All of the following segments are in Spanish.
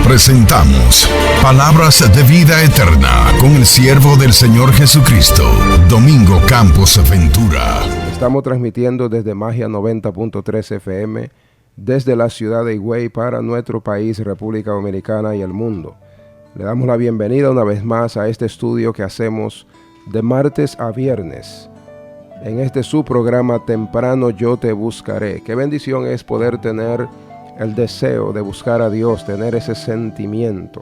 Presentamos Palabras de Vida Eterna con el siervo del Señor Jesucristo, Domingo Campos Ventura. Estamos transmitiendo desde Magia 90.3 FM, desde la ciudad de Higüey para nuestro país, República Dominicana y el mundo. Le damos la bienvenida una vez más a este estudio que hacemos de martes a viernes. En este su programa Temprano Yo Te Buscaré. Qué bendición es poder tener el deseo de buscar a Dios, tener ese sentimiento.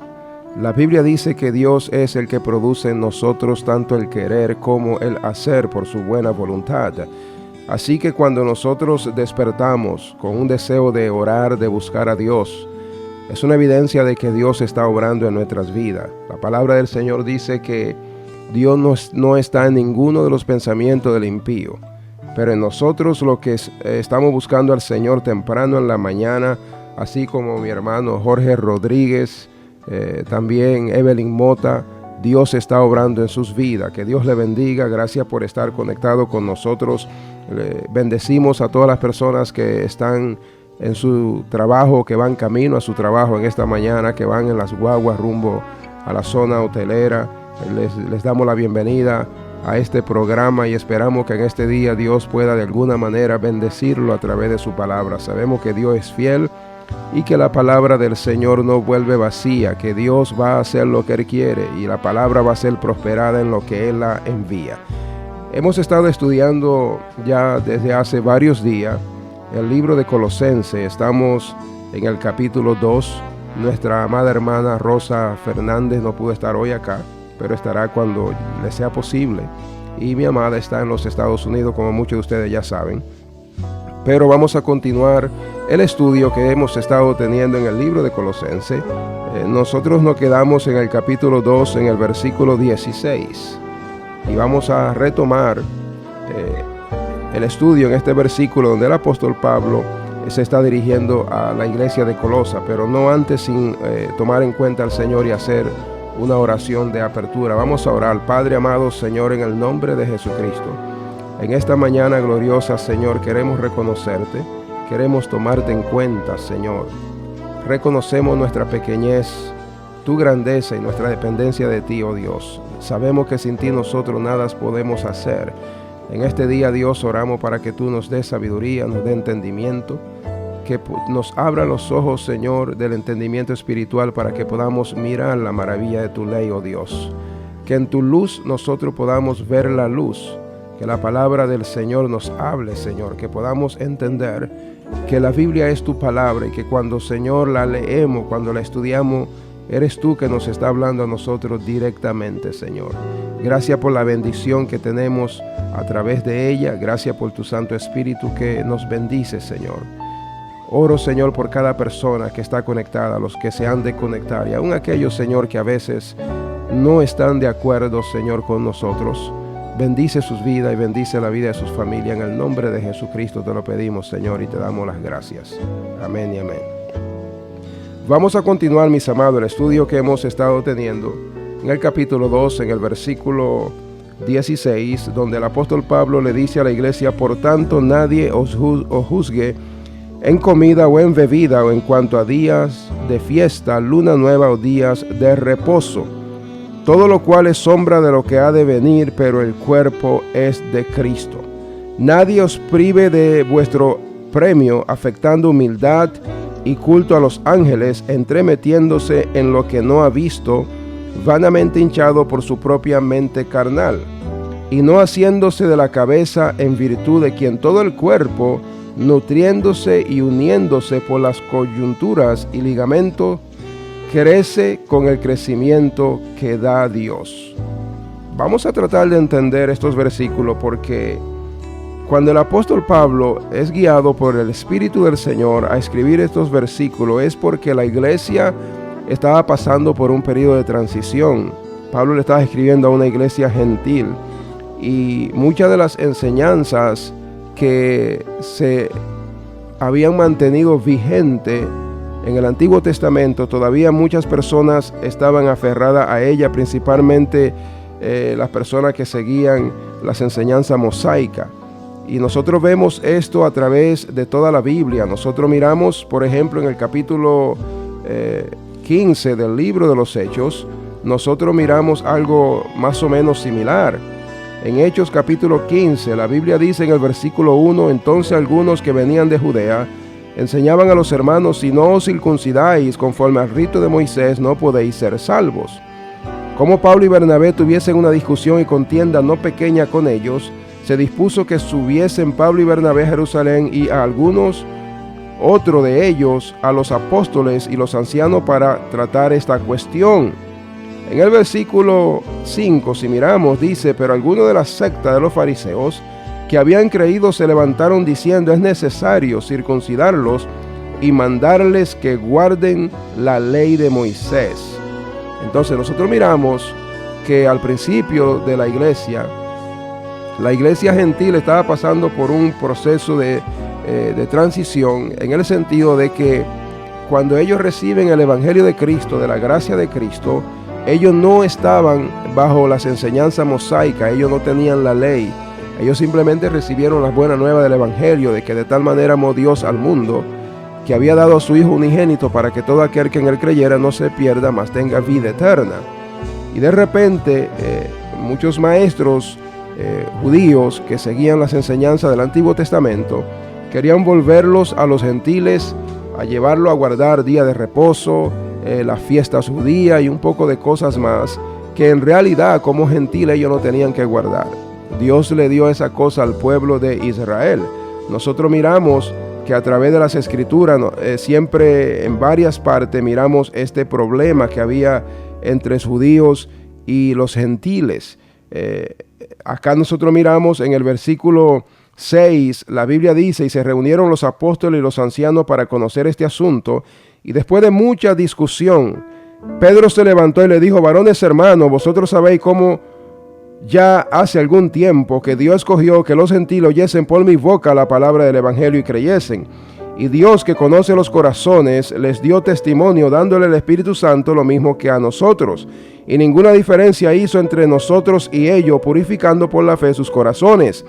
La Biblia dice que Dios es el que produce en nosotros tanto el querer como el hacer por su buena voluntad. Así que cuando nosotros despertamos con un deseo de orar, de buscar a Dios, es una evidencia de que Dios está obrando en nuestras vidas. La palabra del Señor dice que Dios no está en ninguno de los pensamientos del impío. Pero en nosotros lo que estamos buscando al Señor temprano en la mañana, así como mi hermano Jorge Rodríguez, también Evelyn Mota, Dios está obrando en sus vidas. Que Dios le bendiga. Gracias por estar conectado con nosotros. Bendecimos a todas las personas que están en su trabajo, que van camino a su trabajo en esta mañana, que van en las guaguas rumbo a la zona hotelera. Les damos la bienvenida a este programa y esperamos que en este día Dios pueda de alguna manera bendecirlo a través de su palabra. Sabemos que Dios es fiel y que la palabra del Señor no vuelve vacía, que Dios va a hacer lo que Él quiere y la palabra va a ser prosperada en lo que Él la envía. Hemos estado estudiando ya desde hace varios días el libro de Colosenses. Estamos en el capítulo 2. Nuestra amada hermana Rosa Fernández no pudo estar hoy acá, pero estará cuando le sea posible. Y mi amada está en los Estados Unidos, como muchos de ustedes ya saben. Pero vamos a continuar el estudio que hemos estado teniendo en el libro de Colosenses. Nosotros nos quedamos en el capítulo 2, en el versículo 16. Y vamos a retomar el estudio en este versículo donde el apóstol Pablo se está dirigiendo a la iglesia de Colosa, pero no antes sin tomar en cuenta al Señor y hacer una oración de apertura. Vamos a orar. Padre amado, Señor, en el nombre de Jesucristo, en esta mañana gloriosa, Señor, queremos reconocerte, queremos tomarte en cuenta, Señor. Reconocemos nuestra pequeñez, tu grandeza y nuestra dependencia de ti, oh Dios. Sabemos que sin ti nosotros nada podemos hacer. En este día, Dios, oramos para que tú nos des sabiduría, nos dé entendimiento, que nos abra los ojos, Señor, del entendimiento espiritual para que podamos mirar la maravilla de tu ley, oh Dios. Que en tu luz nosotros podamos ver la luz, que la palabra del Señor nos hable, Señor, que podamos entender que la Biblia es tu palabra y que cuando, Señor, la leemos, cuando la estudiamos, eres tú que nos está hablando a nosotros directamente, Señor. Gracias por la bendición que tenemos a través de ella. Gracias por tu Santo Espíritu que nos bendice, Señor. Oro, Señor, por cada persona que está conectada, los que se han de conectar y aún aquellos, Señor, que a veces no están de acuerdo, Señor, con nosotros. Bendice sus vidas y bendice la vida de sus familias. En el nombre de Jesucristo te lo pedimos, Señor, y te damos las gracias. Amén y amén. Vamos a continuar, mis amados, el estudio que hemos estado teniendo en el capítulo 2, en el versículo 16, donde el apóstol Pablo le dice a la iglesia: por tanto, nadie os juzgue en comida o en bebida, o en cuanto a días de fiesta, luna nueva o días de reposo, todo lo cual es sombra de lo que ha de venir, pero el cuerpo es de Cristo. Nadie os prive de vuestro premio, afectando humildad y culto a los ángeles, entremetiéndose en lo que no ha visto, vanamente hinchado por su propia mente carnal, y no haciéndose de la cabeza, en virtud de quien todo el cuerpo, nutriéndose y uniéndose por las coyunturas y ligamentos, crece con el crecimiento que da Dios. Vamos a tratar de entender estos versículos porque cuando el apóstol Pablo es guiado por el Espíritu del Señor a escribir estos versículos es porque la iglesia estaba pasando por un periodo de transición. Pablo le estaba escribiendo a una iglesia gentil y muchas de las enseñanzas que se habían mantenido vigente en el Antiguo Testamento, todavía muchas personas estaban aferradas a ella, principalmente las personas que seguían las enseñanzas mosaicas. Y nosotros vemos esto a través de toda la Biblia. Nosotros miramos, por ejemplo, en el capítulo 15 del libro de los Hechos, nosotros miramos algo más o menos similar. En Hechos capítulo 15, la Biblia dice en el versículo 1, entonces algunos que venían de Judea enseñaban a los hermanos, si no os circuncidáis conforme al rito de Moisés, no podéis ser salvos. Como Pablo y Bernabé tuviesen una discusión y contienda no pequeña con ellos, se dispuso que subiesen Pablo y Bernabé a Jerusalén y a algunos, otro de ellos, a los apóstoles y los ancianos para tratar esta cuestión. En el versículo 5, si miramos, dice, pero algunos de la secta de los fariseos que habían creído se levantaron diciendo, es necesario circuncidarlos y mandarles que guarden la ley de Moisés. Entonces nosotros miramos que al principio de la iglesia gentil estaba pasando por un proceso de transición, en el sentido de que cuando ellos reciben el evangelio de Cristo, de la gracia de Cristo, ellos no estaban bajo las enseñanzas mosaicas, ellos no tenían la ley, ellos simplemente recibieron las buenas nuevas del evangelio, de que de tal manera amó Dios al mundo, que había dado a su Hijo unigénito para que todo aquel que en él creyera no se pierda, mas tenga vida eterna. Y de repente muchos maestros judíos que seguían las enseñanzas del Antiguo Testamento querían volverlos a los gentiles, a llevarlo a guardar día de reposo, las fiestas judías y un poco de cosas más que en realidad como gentiles ellos no tenían que guardar. Dios le dio esa cosa al pueblo de Israel. Nosotros miramos que a través de las escrituras, siempre en varias partes miramos este problema que había entre los judíos y los gentiles. Acá nosotros miramos en el versículo 6, la Biblia dice, y se reunieron los apóstoles y los ancianos para conocer este asunto, y después de mucha discusión, Pedro se levantó y le dijo, varones hermanos, vosotros sabéis cómo ya hace algún tiempo que Dios escogió que los gentiles oyesen por mi boca la palabra del evangelio y creyesen. Y Dios, que conoce los corazones, les dio testimonio dándole el Espíritu Santo lo mismo que a nosotros. Y ninguna diferencia hizo entre nosotros y ellos, purificando por la fe sus corazones.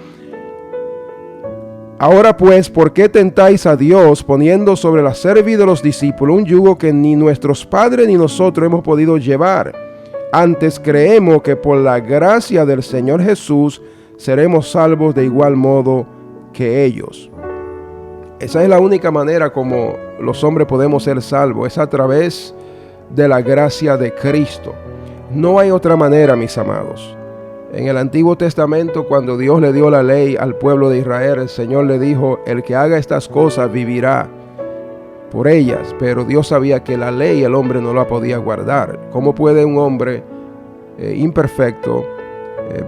Ahora pues, ¿por qué tentáis a Dios poniendo sobre la cerviz de los discípulos un yugo que ni nuestros padres ni nosotros hemos podido llevar? Antes creemos que por la gracia del Señor Jesús seremos salvos de igual modo que ellos. Esa es la única manera como los hombres podemos ser salvos, es a través de la gracia de Cristo. No hay otra manera, mis amados. En el Antiguo Testamento, cuando Dios le dio la ley al pueblo de Israel, el Señor le dijo, el que haga estas cosas vivirá por ellas, pero Dios sabía que la ley el hombre no la podía guardar. ¿Cómo puede un hombre imperfecto,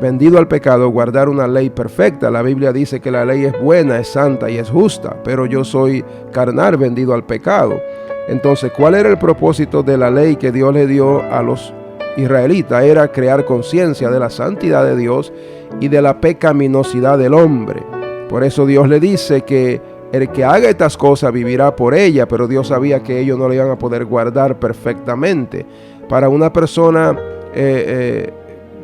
vendido al pecado, guardar una ley perfecta? La Biblia dice que la ley es buena, es santa y es justa, pero yo soy carnal, vendido al pecado. Entonces, ¿cuál era el propósito de la ley que Dios le dio a los israelitas? Era crear conciencia de la santidad de Dios y de la pecaminosidad del hombre. Por eso Dios le dice que el que haga estas cosas vivirá por ella, pero Dios sabía que ellos no lo iban a poder guardar perfectamente. Para una persona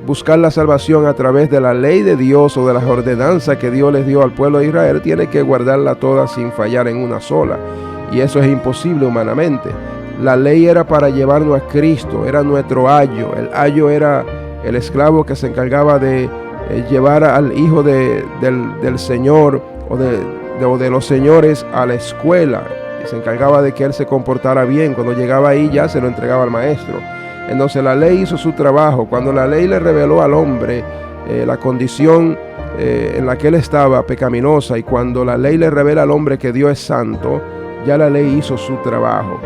buscar la salvación a través de la ley de Dios o de las ordenanzas que Dios les dio al pueblo de Israel, tiene que guardarla toda sin fallar en una sola. Y eso es imposible humanamente. La ley era para llevarnos a Cristo, era nuestro ayo. El ayo era el esclavo que se encargaba de llevar al hijo del Señor o de los señores a la escuela. Y se encargaba de que él se comportara bien. Cuando llegaba ahí ya se lo entregaba al maestro. Entonces la ley hizo su trabajo. Cuando la ley le reveló al hombre la condición en la que él estaba, pecaminosa, y cuando la ley le revela al hombre que Dios es santo, ya la ley hizo su trabajo.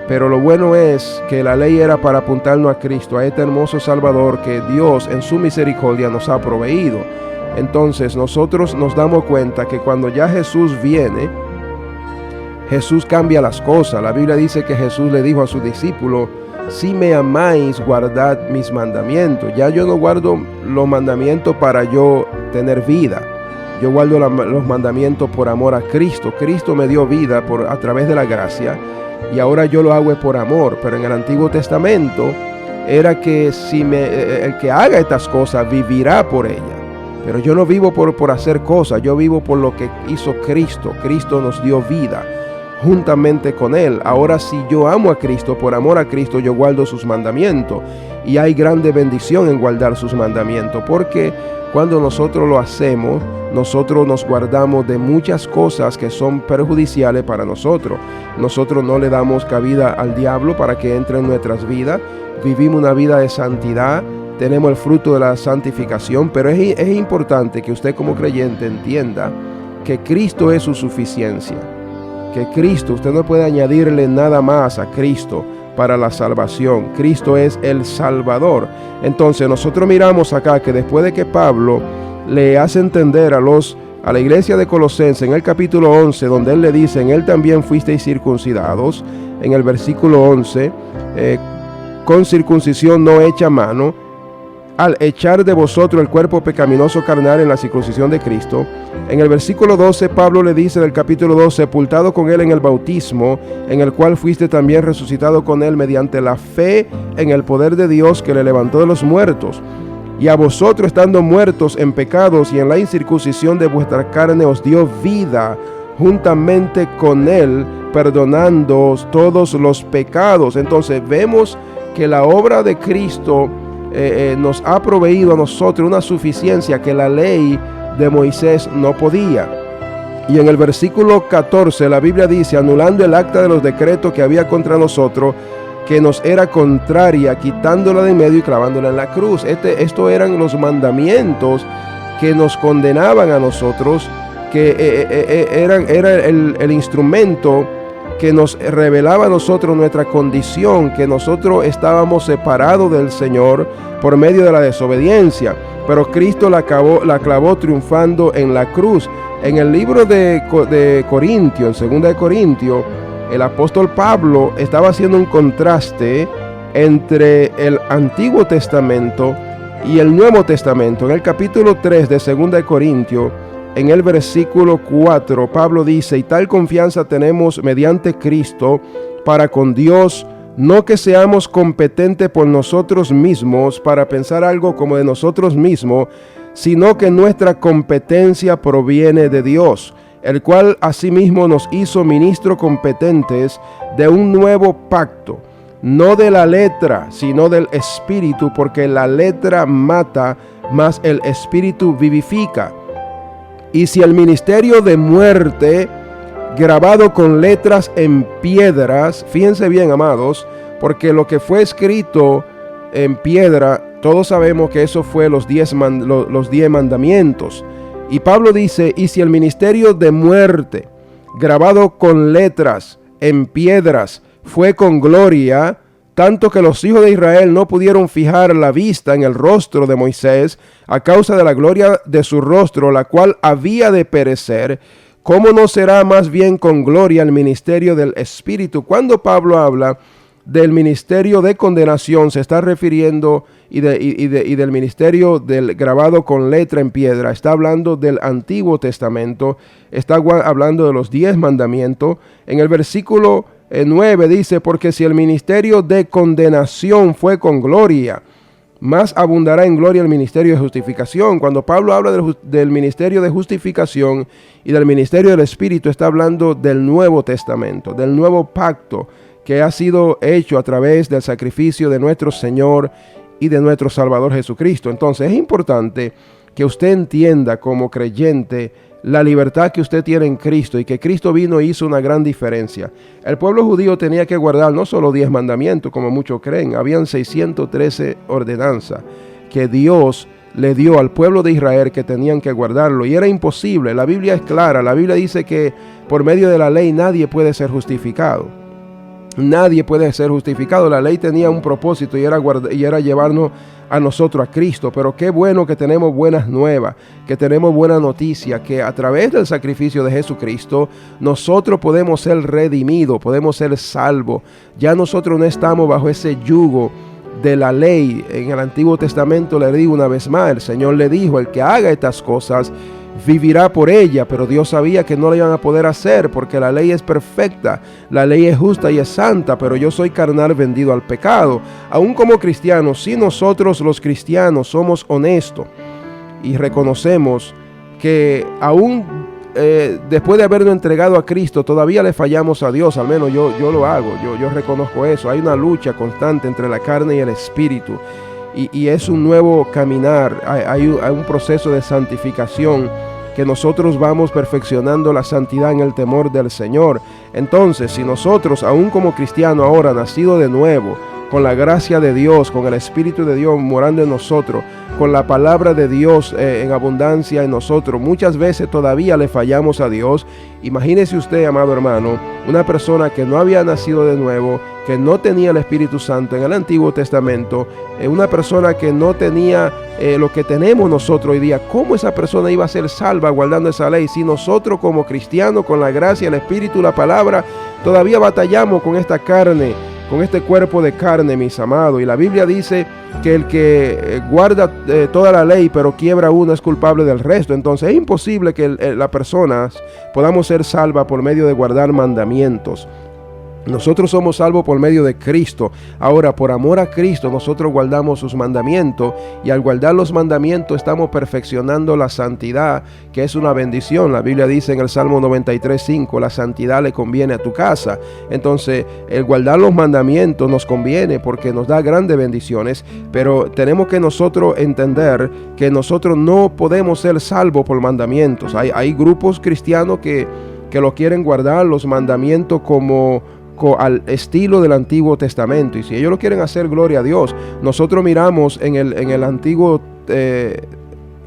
Pero lo bueno es que la ley era para apuntarnos a Cristo, a este hermoso Salvador que Dios en su misericordia nos ha proveído. Entonces nosotros nos damos cuenta que cuando ya Jesús viene, Jesús cambia las cosas. La Biblia dice que Jesús le dijo a sus discípulos, si me amáis, guardad mis mandamientos. Ya yo no guardo los mandamientos para yo tener vida. Yo guardo los mandamientos por amor a Cristo. Cristo me dio vida a través de la gracia. Y ahora yo lo hago por amor. Pero en el Antiguo Testamento era que el que haga estas cosas vivirá por ella. Pero yo no vivo por hacer cosas, yo vivo por lo que hizo Cristo. Cristo nos dio vida. juntamente con Él. Ahora, si yo amo a Cristo, por amor a Cristo, yo guardo sus mandamientos. Y hay grande bendición en guardar sus mandamientos, porque cuando nosotros lo hacemos, nosotros nos guardamos de muchas cosas que son perjudiciales para nosotros. Nosotros no le damos cabida al diablo para que entre en nuestras vidas. Vivimos una vida de santidad, tenemos el fruto de la santificación, pero es importante que usted como creyente entienda que Cristo es su suficiencia. Que Cristo, usted no puede añadirle nada más a Cristo para la salvación. Cristo es el Salvador. Entonces nosotros miramos acá que después de que Pablo le hace entender a la iglesia de Colosenses en el capítulo 11, donde él le dice, en él también fuisteis circuncidados, en el versículo 11, con circuncisión no hecha a mano, al echar de vosotros el cuerpo pecaminoso carnal en la circuncisión de Cristo. En el versículo 12, Pablo le dice del capítulo 2, sepultado con él en el bautismo, en el cual fuiste también resucitado con él mediante la fe en el poder de Dios que le levantó de los muertos. Y a vosotros, estando muertos en pecados y en la incircuncisión de vuestra carne, os dio vida juntamente con él, perdonándoos todos los pecados. Entonces vemos que la obra de Cristo nos ha proveído a nosotros una suficiencia que la ley de Moisés no podía. Y en el versículo 14 la Biblia dice, anulando el acta de los decretos que había contra nosotros, que nos era contraria, quitándola de en medio y clavándola en la cruz. Esto eran los mandamientos que nos condenaban a nosotros, que era el instrumento que nos revelaba a nosotros nuestra condición, que nosotros estábamos separados del Señor por medio de la desobediencia, pero Cristo la clavó triunfando en la cruz. En el libro de Corintios, en 2 de Corintios, el apóstol Pablo estaba haciendo un contraste entre el Antiguo Testamento y el Nuevo Testamento. En el capítulo 3 de 2 de Corintios, en el versículo 4, Pablo dice, y tal confianza tenemos mediante Cristo para con Dios, no que seamos competentes por nosotros mismos para pensar algo como de nosotros mismos, sino que nuestra competencia proviene de Dios, el cual asimismo nos hizo ministros competentes de un nuevo pacto, no de la letra, sino del Espíritu, porque la letra mata, mas el Espíritu vivifica. Y si el ministerio de muerte, grabado con letras en piedras, fíjense bien, amados, porque lo que fue escrito en piedra, todos sabemos que eso fue los 10 mandamientos. Y Pablo dice, y si el ministerio de muerte, grabado con letras en piedras, fue con gloria, tanto que los hijos de Israel no pudieron fijar la vista en el rostro de Moisés a causa de la gloria de su rostro, la cual había de perecer, ¿cómo no será más bien con gloria el ministerio del Espíritu? Cuando Pablo habla del ministerio de condenación, se está refiriendo y del ministerio del grabado con letra en piedra, está hablando del Antiguo Testamento, está hablando de los 10 mandamientos. En el versículo 9 dice, porque si el ministerio de condenación fue con gloria, más abundará en gloria el ministerio de justificación. Cuando Pablo habla del ministerio de justificación y del ministerio del Espíritu, está hablando del Nuevo Testamento, del nuevo pacto que ha sido hecho a través del sacrificio de nuestro Señor y de nuestro Salvador Jesucristo. Entonces es importante que usted entienda como creyente la libertad que usted tiene en Cristo y que Cristo vino y hizo una gran diferencia. El pueblo judío tenía que guardar no solo 10 mandamientos como muchos creen, habían 613 ordenanzas que Dios le dio al pueblo de Israel que tenían que guardarlo, y era imposible. La Biblia es clara, la Biblia dice que por medio de la ley nadie puede ser justificado. Nadie puede ser justificado. La ley tenía un propósito y era llevarnos a nosotros a Cristo. Pero qué bueno que tenemos buenas nuevas, que tenemos buena noticia, que a través del sacrificio de Jesucristo nosotros podemos ser redimidos, podemos ser salvos. Ya nosotros no estamos bajo ese yugo de la ley. En el Antiguo Testamento, le digo una vez más, el Señor le dijo, el que haga estas cosas vivirá por ella, pero Dios sabía que no la iban a poder hacer porque la ley es perfecta, la ley es justa y es santa, pero yo soy carnal vendido al pecado. Aún como cristianos, si nosotros los cristianos somos honestos y reconocemos que aún después de habernos entregado a Cristo, todavía le fallamos a Dios. Al menos yo lo hago, yo reconozco eso. Hay una lucha constante entre la carne y el espíritu, y es un nuevo caminar. Hay un proceso de santificación, que nosotros vamos perfeccionando la santidad en el temor del Señor. Entonces, si nosotros, aún como cristianos ahora, nacido de nuevo, con la gracia de Dios, con el Espíritu de Dios morando en nosotros, con la palabra de Dios en abundancia en nosotros, muchas veces todavía le fallamos a Dios. Imagínese usted, amado hermano, una persona que no había nacido de nuevo, que no tenía el Espíritu Santo en el Antiguo Testamento, una persona que no tenía lo que tenemos nosotros hoy día. ¿Cómo esa persona iba a ser salva guardando esa ley? Si nosotros como cristianos, con la gracia, el Espíritu, la palabra, todavía batallamos con esta carne, con este cuerpo de carne, mis amados. Y la Biblia dice que el que guarda toda la ley pero quiebra una es culpable del resto. Entonces es imposible que las personas podamos ser salvas por medio de guardar mandamientos. Nosotros somos salvos por medio de Cristo. Ahora, por amor a Cristo, nosotros guardamos sus mandamientos, y al guardar los mandamientos estamos perfeccionando la santidad, que es una bendición. La Biblia dice en el Salmo 93:5, la santidad le conviene a tu casa. Entonces, el guardar los mandamientos nos conviene porque nos da grandes bendiciones, pero tenemos que nosotros entender que nosotros no podemos ser salvos por mandamientos. Hay grupos cristianos que lo quieren guardar los mandamientos como al estilo del Antiguo Testamento, y si ellos lo quieren hacer, gloria a Dios. Nosotros miramos en el Antiguo,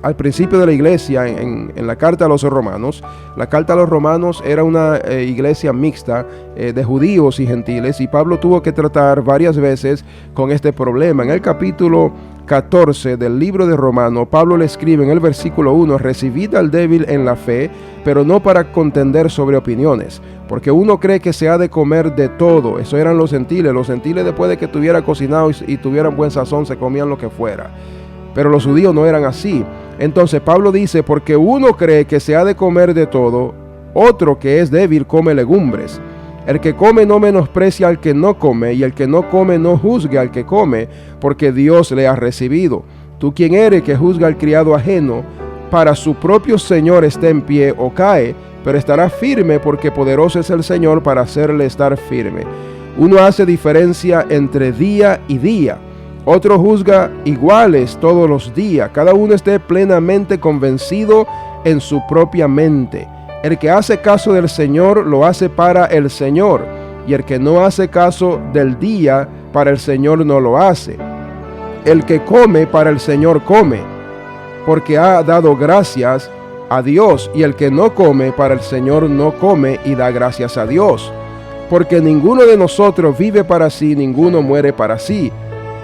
al principio de la iglesia, en la carta a los romanos. La carta a los romanos era una iglesia mixta de judíos y gentiles, y Pablo tuvo que tratar varias veces con este problema. En el capítulo 14 del libro de Romanos, Pablo le escribe en el versículo 1: recibid al débil en la fe, pero no para contender sobre opiniones, porque uno cree que se ha de comer de todo. Eso eran los gentiles. Los gentiles, después de que estuviera cocinado y tuvieran buen sazón, se comían lo que fuera. Pero los judíos no eran así. Entonces Pablo dice: porque uno cree que se ha de comer de todo, otro que es débil come legumbres. El que come no menosprecia al que no come, y el que no come no juzgue al que come, porque Dios le ha recibido. ¿Tú quién eres que juzga al criado ajeno? Para su propio Señor esté en pie o cae, pero estará firme, porque poderoso es el Señor para hacerle estar firme. Uno hace diferencia entre día y día, otro juzga iguales todos los días. Cada uno esté plenamente convencido en su propia mente. El que hace caso del Señor lo hace para el Señor, y el que no hace caso del día, para el Señor no lo hace. El que come, para el Señor come, porque ha dado gracias a Dios, y el que no come, para el Señor no come y da gracias a Dios. Porque ninguno de nosotros vive para sí, ninguno muere para sí.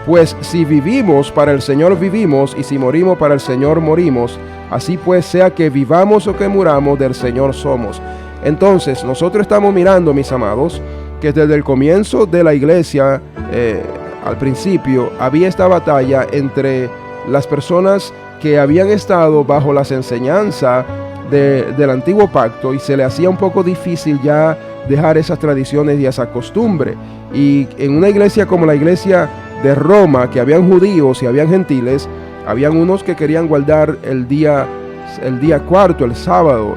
Pues si vivimos, para el Señor vivimos, y si morimos, para el Señor morimos. Así pues, sea que vivamos o que muramos, del Señor somos. Entonces, nosotros estamos mirando, mis amados, que desde el comienzo de la iglesia, al principio, había esta batalla entre las personas que habían estado bajo las enseñanzas del antiguo pacto, y se le hacía un poco difícil ya dejar esas tradiciones y esa costumbre. Y en una iglesia como la iglesia de Roma, que habían judíos y habían gentiles, habían unos que querían guardar el día cuarto, el sábado,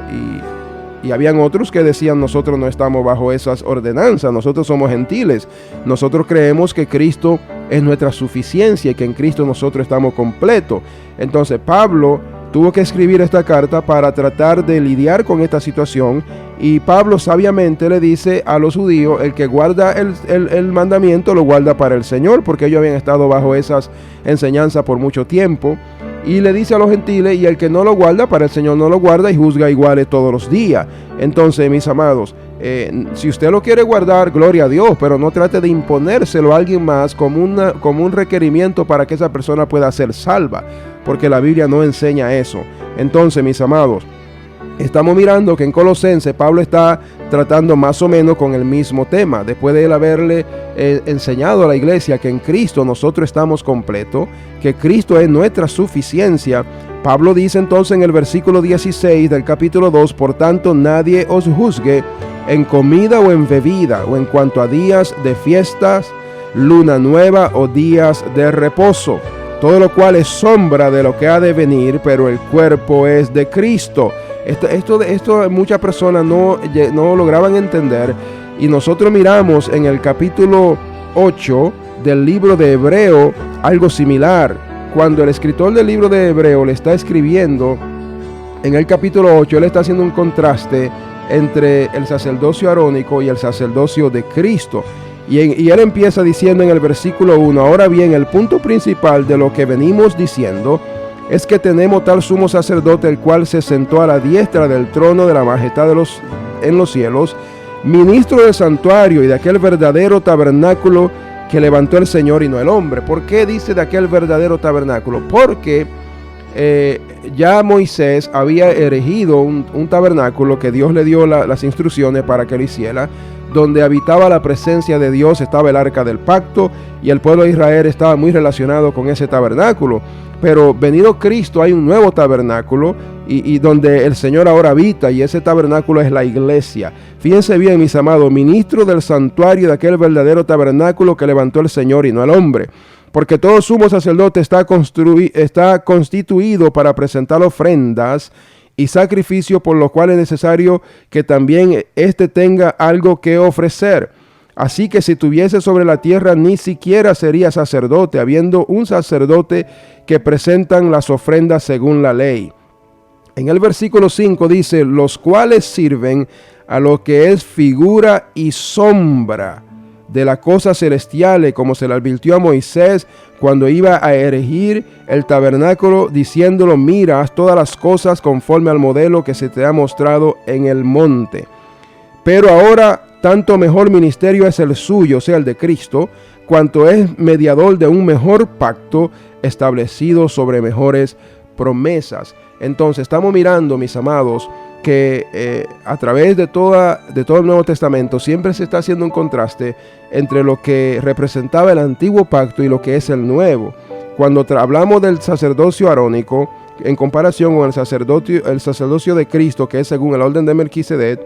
y habían otros que decían: nosotros no estamos bajo esas ordenanzas, nosotros somos gentiles, nosotros creemos que Cristo es nuestra suficiencia y que en Cristo nosotros estamos completos. Entonces Pablo tuvo que escribir esta carta para tratar de lidiar con esta situación, y Pablo sabiamente le dice a los judíos: el que guarda el mandamiento lo guarda para el Señor, porque ellos habían estado bajo esas enseñanzas por mucho tiempo. Y le dice a los gentiles: y el que no lo guarda, para el Señor no lo guarda, y juzga iguales todos los días. Entonces, mis amados, si usted lo quiere guardar, gloria a Dios, pero no trate de imponérselo a alguien más como un requerimiento para que esa persona pueda ser salva, porque la Biblia no enseña eso. Entonces, mis amados, estamos mirando que en Colosenses Pablo está tratando más o menos con el mismo tema. Después de él haberle enseñado a la iglesia que en Cristo nosotros estamos completos, que Cristo es nuestra suficiencia, Pablo dice entonces en el versículo 16 del capítulo 2: por tanto nadie os juzgue en comida o en bebida, o en cuanto a días de fiestas, luna nueva o días de reposo, todo lo cual es sombra de lo que ha de venir, pero el cuerpo es de Cristo. Esto muchas personas no lograban entender, y nosotros miramos en el capítulo 8 del libro de Hebreo algo similar. Cuando el escritor del libro de Hebreo le está escribiendo, en el capítulo 8, él está haciendo un contraste entre el sacerdocio arónico y el sacerdocio de Cristo. Y él empieza diciendo en el versículo 1, ahora bien, el punto principal de lo que venimos diciendo es que tenemos tal sumo sacerdote, el cual se sentó a la diestra del trono de la majestad en los cielos, ministro del santuario y de aquel verdadero tabernáculo que levantó el Señor y no el hombre. ¿Por qué dice de aquel verdadero tabernáculo? Porque ya Moisés había erigido un tabernáculo que Dios le dio las instrucciones para que lo hiciera, donde habitaba la presencia de Dios, estaba el arca del pacto, y el pueblo de Israel estaba muy relacionado con ese tabernáculo. Pero venido Cristo hay un nuevo tabernáculo y donde el Señor ahora habita, y ese tabernáculo es la iglesia. Fíjense bien, mis amados, ministro del santuario de aquel verdadero tabernáculo que levantó el Señor y no el hombre. Porque todo sumo sacerdote está constituido para presentar ofrendas y sacrificios, por lo cual es necesario que también éste tenga algo que ofrecer. Así que si tuviese sobre la tierra, ni siquiera sería sacerdote, habiendo un sacerdote que presentan las ofrendas según la ley. En el versículo 5 dice, los cuales sirven a lo que es figura y sombra de las cosas celestiales, como se le advirtió a Moisés cuando iba a erigir el tabernáculo, diciéndolo, mira, haz todas las cosas conforme al modelo que se te ha mostrado en el monte. Pero ahora tanto mejor ministerio es el suyo, o sea, el de Cristo, cuanto es mediador de un mejor pacto establecido sobre mejores promesas. Entonces estamos mirando, mis amados, que a través de todo el Nuevo Testamento siempre se está haciendo un contraste entre lo que representaba el antiguo pacto y lo que es el nuevo. Cuando hablamos del sacerdocio arónico, en comparación con el sacerdocio de Cristo, que es según el orden de Melquisedec,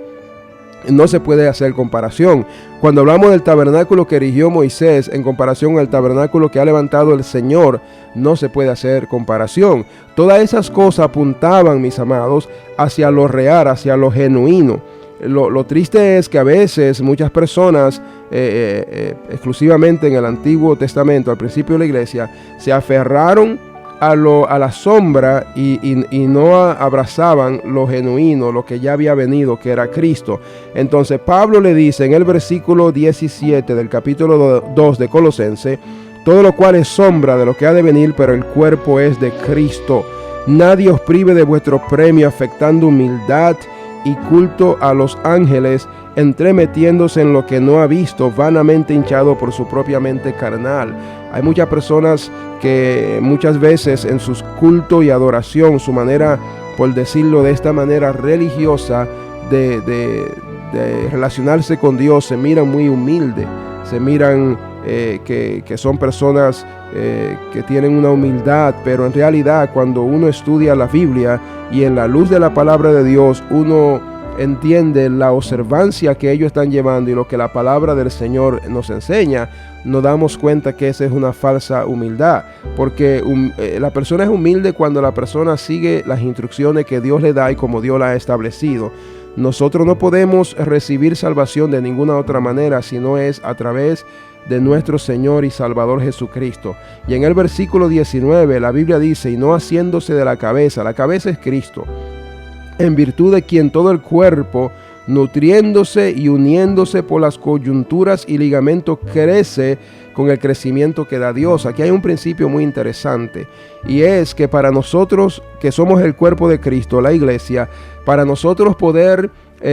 no se puede hacer comparación. Cuando hablamos del tabernáculo que erigió Moisés en comparación al tabernáculo que ha levantado el Señor, no se puede hacer comparación. Todas esas cosas apuntaban, mis amados, hacia lo real, hacia lo genuino. Lo triste es que a veces muchas personas, exclusivamente en el Antiguo Testamento, al principio de la iglesia, se aferraron a la sombra y no abrazaban lo genuino, lo que ya había venido, que era Cristo. Entonces Pablo le dice en el versículo 17 del capítulo 2 de Colosense, todo lo cual es sombra de lo que ha de venir, pero el cuerpo es de Cristo. Nadie os prive de vuestro premio, afectando humildad y culto a los ángeles, entremetiéndose en lo que no ha visto, vanamente hinchado por su propia mente carnal. Hay muchas personas que muchas veces en sus cultos y adoración, su manera, por decirlo de esta manera, religiosa de relacionarse con Dios, se miran muy humildes, se miran que son personas que tienen una humildad, pero en realidad cuando uno estudia la Biblia y en la luz de la palabra de Dios, uno entiende la observancia que ellos están llevando y lo que la palabra del Señor nos enseña, nos damos cuenta que esa es una falsa humildad, porque la persona es humilde cuando la persona sigue las instrucciones que Dios le da y como Dios la ha establecido. Nosotros no podemos recibir salvación de ninguna otra manera, sino es a través de nuestro Señor y Salvador Jesucristo. Y en el versículo 19 la Biblia dice, y no haciéndose de la cabeza es Cristo, en virtud de quien todo el cuerpo, nutriéndose y uniéndose por las coyunturas y ligamentos, crece con el crecimiento que da Dios. Aquí hay un principio muy interesante, y es que para nosotros que somos el cuerpo de Cristo, la iglesia, para nosotros poder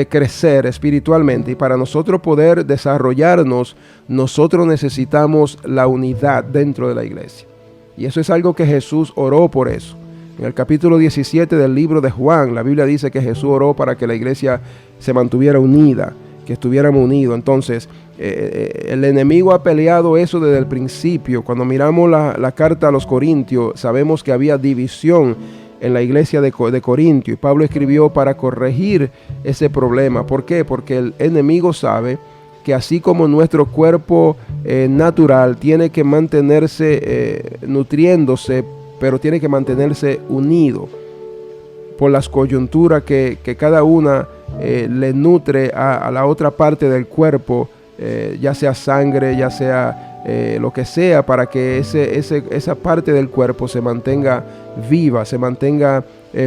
crecer espiritualmente y para nosotros poder desarrollarnos, nosotros necesitamos la unidad dentro de la iglesia. Y eso es algo que Jesús oró por eso. En el capítulo 17 del libro de Juan, la Biblia dice que Jesús oró para que la iglesia se mantuviera unida, que estuviéramos unidos. Entonces, el enemigo ha peleado eso desde el principio. Cuando miramos la carta a los Corintios, sabemos que había división en la iglesia de Corintio, y Pablo escribió para corregir ese problema. ¿Por qué? Porque el enemigo sabe que así como nuestro cuerpo natural tiene que mantenerse nutriéndose, pero tiene que mantenerse unido. por las coyunturas que cada una le nutre a la otra parte del cuerpo, ya sea sangre, ya sea lo que sea, para que esa parte del cuerpo se mantenga viva, se mantenga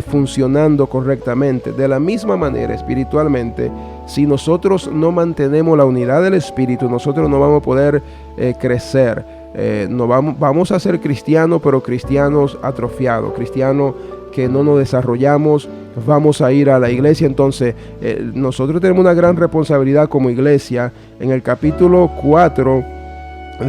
funcionando correctamente. De la misma manera, espiritualmente, si nosotros no mantenemos la unidad del espíritu, nosotros no vamos a poder crecer. No vamos a ser cristianos, pero cristianos atrofiados, cristianos que no nos desarrollamos. Vamos a ir a la iglesia. Entonces nosotros tenemos una gran responsabilidad como iglesia. En el capítulo 4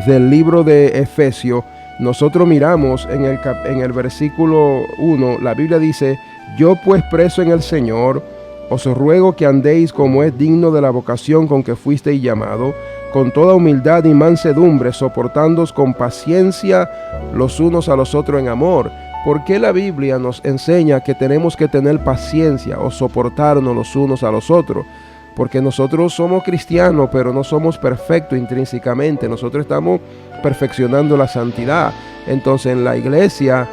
del libro de Efesios, nosotros miramos en el versículo 1, la Biblia dice: yo pues, preso en el Señor, os ruego que andéis como es digno de la vocación con que fuisteis llamado, con toda humildad y mansedumbre, soportándoos con paciencia los unos a los otros en amor. ¿Por qué la Biblia nos enseña que tenemos que tener paciencia o soportarnos los unos a los otros? Porque nosotros somos cristianos, pero no somos perfectos intrínsecamente. Nosotros estamos perfeccionando la santidad. Entonces, en la iglesia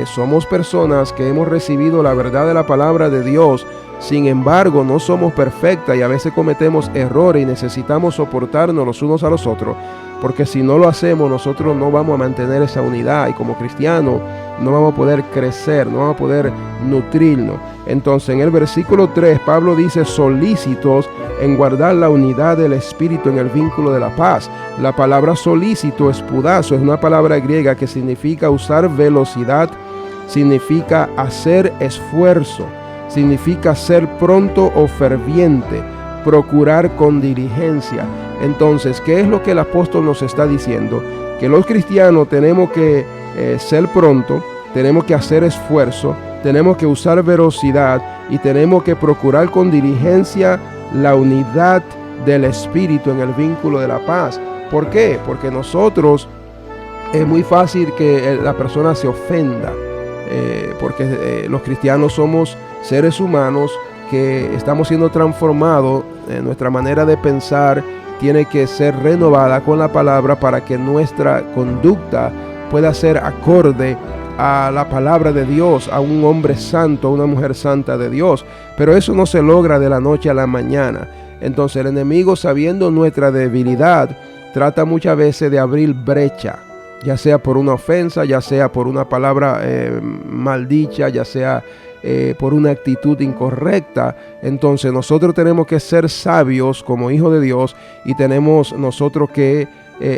somos personas que hemos recibido la verdad de la palabra de Dios. Sin embargo, no somos perfectas y a veces cometemos errores y necesitamos soportarnos los unos a los otros, porque si no lo hacemos, nosotros no vamos a mantener esa unidad y como cristianos no vamos a poder crecer, no vamos a poder nutrirnos. Entonces, en el versículo 3, Pablo dice: solícitos en guardar la unidad del espíritu en el vínculo de la paz. La palabra solícito, espudazo, es una palabra griega que significa usar velocidad, significa hacer esfuerzo, significa ser pronto o ferviente, procurar con diligencia. Entonces, ¿qué es lo que el apóstol nos está diciendo? Que los cristianos tenemos que ser pronto, tenemos que hacer esfuerzo, tenemos que usar velocidad y tenemos que procurar con diligencia la unidad del espíritu en el vínculo de la paz. ¿Por qué? Porque nosotros es muy fácil que la persona se ofenda, porque los cristianos somos seres humanos que estamos siendo transformados. Nuestra manera de pensar tiene que ser renovada con la palabra para que nuestra conducta pueda ser acorde a la palabra de Dios, a un hombre santo, a una mujer santa de Dios. Pero eso no se logra de la noche a la mañana. Entonces el enemigo, sabiendo nuestra debilidad, trata muchas veces de abrir brecha, ya sea por una ofensa, ya sea por una palabra maldicha, ya sea por una actitud incorrecta. Entonces nosotros tenemos que ser sabios como hijos de Dios y tenemos nosotros que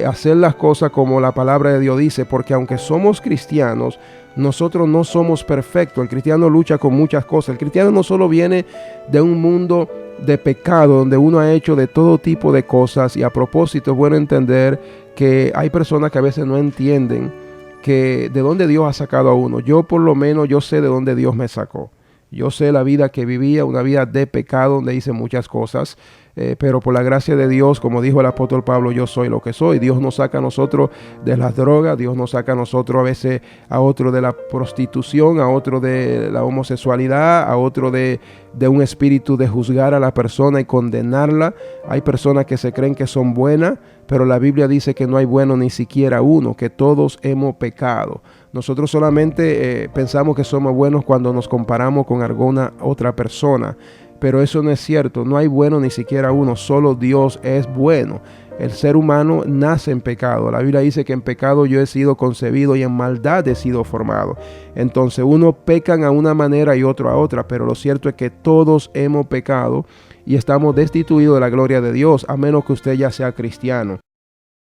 hacer las cosas como la palabra de Dios dice, porque aunque somos cristianos, nosotros no somos perfectos. El cristiano lucha con muchas cosas. El cristiano no solo viene de un mundo de pecado donde uno ha hecho de todo tipo de cosas, y a propósito es bueno entender que hay personas que a veces no entienden que de dónde Dios ha sacado a uno. Yo por lo menos yo sé de dónde Dios me sacó. Yo sé la vida que vivía, una vida de pecado donde hice muchas cosas, pero por la gracia de Dios, como dijo el apóstol Pablo, yo soy lo que soy. Dios nos saca a nosotros de las drogas, Dios nos saca a nosotros a veces, a otro de la prostitución, a otro de la homosexualidad, a otro de un espíritu de juzgar a la persona y condenarla. Hay personas que se creen que son buenas, pero la Biblia dice que no hay bueno ni siquiera uno, que todos hemos pecado. Nosotros solamente pensamos que somos buenos cuando nos comparamos con alguna otra persona, pero eso no es cierto. No hay bueno ni siquiera uno, solo Dios es bueno. El ser humano nace en pecado. La Biblia dice que en pecado yo he sido concebido y en maldad he sido formado. Entonces unos pecan a una manera y otro a otra, pero lo cierto es que todos hemos pecado y estamos destituidos de la gloria de Dios, a menos que usted ya sea cristiano.